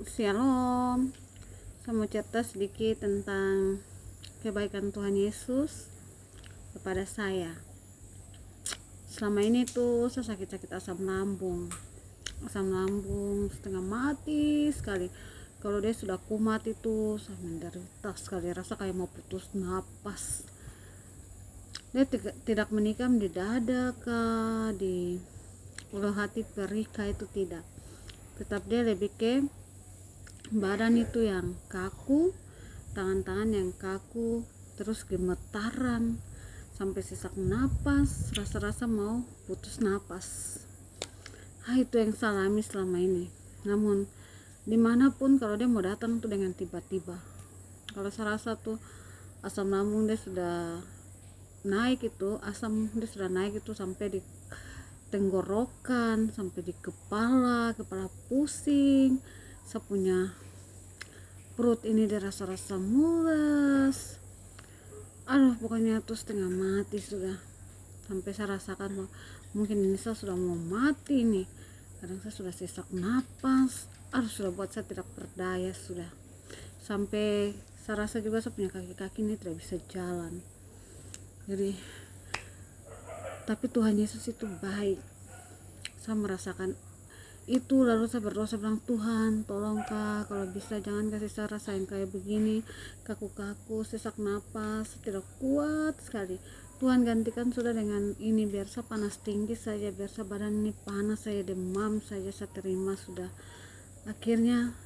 Shalom. Saya mau cerita sedikit tentang kebaikan Tuhan Yesus kepada saya. Selama ini tuh saya sakit-sakit asam lambung setengah mati sekali. Kalau dia sudah kumat itu saya menderita sekali, rasa kayak mau putus napas. Dia tidak menikam di dada kah, di ulu hati perih kah, itu tidak. Tetap dia lebih ke badan itu yang kaku, tangan-tangan yang kaku, terus gemetaran sampai sesak napas, rasa-rasa mau putus napas. Itu yang saya alami selama ini. Namun dimanapun kalau dia mau datang tuh dengan tiba-tiba. Kalau saya rasa tuh asam lambung dia sudah naik, itu asam dia sudah naik itu sampai di tenggorokan, sampai di kepala pusing. Saya punya perut ini dia rasa-rasa mules, pokoknya tuh setengah mati sudah. Sampai saya rasakan bahwa mungkin ini saya sudah mau mati nih. Kadang saya sudah sesak napas, sudah buat saya tidak berdaya sudah. Sampai saya rasa juga saya punya kaki-kaki ini tidak bisa jalan. Jadi tapi Tuhan Yesus itu baik. Saya merasakan itu, lalu saya berdoa, saya bilang, Tuhan tolong Kak, kalau bisa jangan kasih saya rasain kayak begini, kaku-kaku, sesak napas, tidak kuat sekali. Tuhan gantikan sudah dengan ini, biar saya panas tinggi saja, biar saya badan ini panas, saya demam saja, saya terima sudah. Akhirnya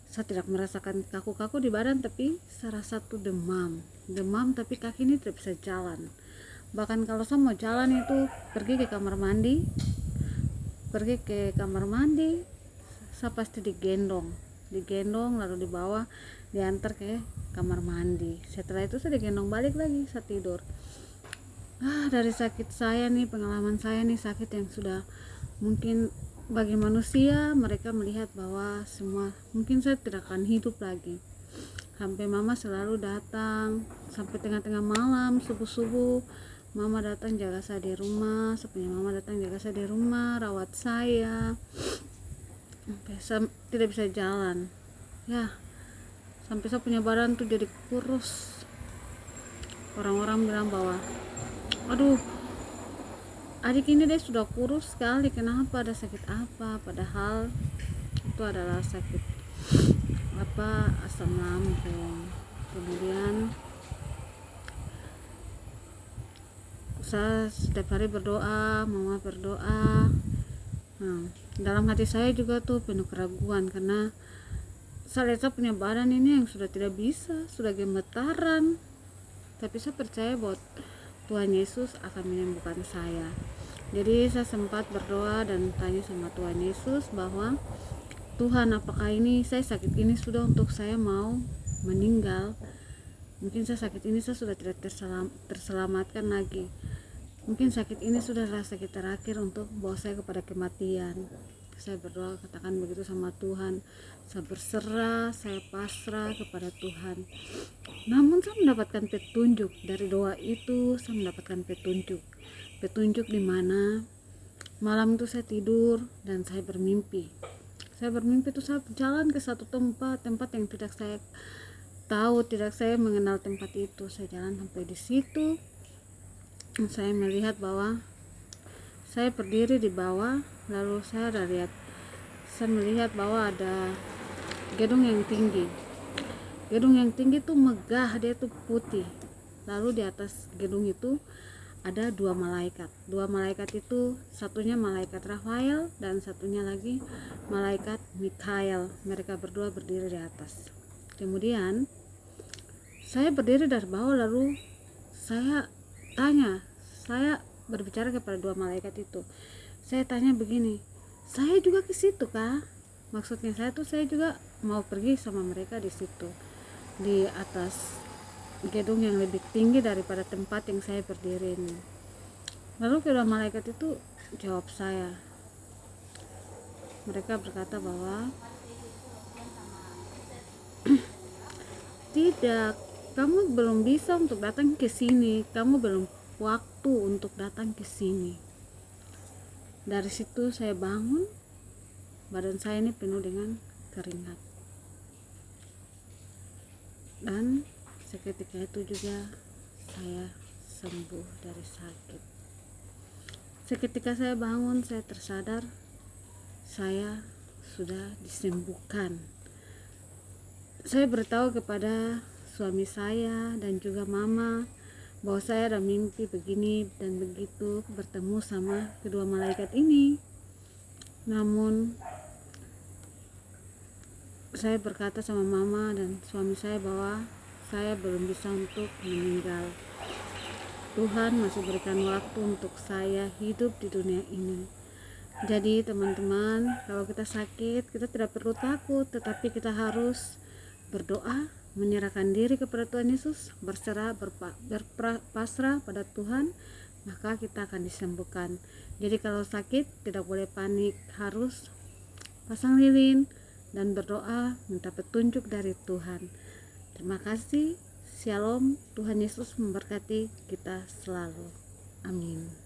saya tidak merasakan kaku-kaku di badan, tapi saya rasa tuh demam tapi kaki ini tidak bisa jalan. Bahkan kalau saya mau jalan itu pergi ke kamar mandi, saya pasti digendong lalu dibawa, diantar ke kamar mandi. Setelah itu saya digendong balik lagi, saya tidur. Dari sakit saya nih, pengalaman saya nih, sakit yang sudah mungkin bagi manusia mereka melihat bahwa semua mungkin saya tidak akan hidup lagi. Sampai mama selalu datang, sampai tengah-tengah malam, subuh-subuh mama datang jaga saya di rumah, mama datang jaga saya di rumah, rawat saya sampai saya tidak bisa jalan ya, sampai saya punya badan tuh jadi kurus. Orang-orang bilang bahwa adik ini dia sudah kurus sekali, kenapa, ada sakit apa? Padahal itu adalah sakit asam lambung. Kemudian saya setiap hari berdoa, mama berdoa. Dalam hati saya juga tuh penuh keraguan, karena saya lihat saya punya badan ini yang sudah tidak bisa, sudah gemetaran. Tapi saya percaya bahwa Tuhan Yesus akan menyembuhkan saya. Jadi saya sempat berdoa dan tanya sama Tuhan Yesus bahwa Tuhan, apakah ini saya sakit ini sudah untuk saya mau meninggal? Mungkin saya sakit ini saya sudah tidak terselamatkan lagi. Mungkin sakit ini sudah sakit terakhir untuk bawa saya kepada kematian. Saya berdoa, katakan begitu sama Tuhan. Saya berserah, saya pasrah kepada Tuhan. Namun saya mendapatkan petunjuk dari doa itu. Saya mendapatkan petunjuk di mana malam itu saya tidur dan saya bermimpi. Itu saya jalan ke satu tempat yang tidak saya tahu, tidak saya mengenal tempat itu. Saya jalan sampai di situ. Saya melihat bahwa saya berdiri di bawah, lalu saya melihat bahwa ada gedung yang tinggi itu megah, dia itu putih. Lalu di atas gedung itu ada dua malaikat itu, satunya malaikat Rafael dan satunya lagi malaikat Mikael. Mereka berdua berdiri di atas. Kemudian saya berdiri dari bawah, lalu saya berbicara kepada dua malaikat itu. Saya tanya begini, saya juga ke situ kah? Maksudnya saya juga mau pergi sama mereka di situ, di atas gedung yang lebih tinggi daripada tempat yang saya berdiri ini. Lalu kedua malaikat itu jawab saya. Mereka berkata bahwa tidak, kamu belum bisa untuk datang ke sini, kamu belum waktu untuk datang ke sini. Dari situ saya bangun, badan saya ini penuh dengan keringat. Dan seketika itu juga saya sembuh dari sakit. Seketika saya bangun, saya tersadar saya sudah disembuhkan. Saya beritahu kepada suami saya dan juga mama bahwa saya ada mimpi begini dan begitu, bertemu sama kedua malaikat ini. Namun saya berkata sama mama dan suami saya bahwa saya belum bisa untuk meninggal. Tuhan masih berikan waktu untuk saya hidup di dunia ini. Jadi teman-teman, kalau kita sakit, kita tidak perlu takut, tetapi kita harus berdoa, menyerahkan diri kepada Tuhan Yesus, berserah, berpasrah pada Tuhan, maka kita akan disembuhkan. Jadi kalau sakit, tidak boleh panik, harus pasang lilin dan berdoa, minta petunjuk dari Tuhan. Terima kasih. Shalom, Tuhan Yesus memberkati kita selalu. Amin.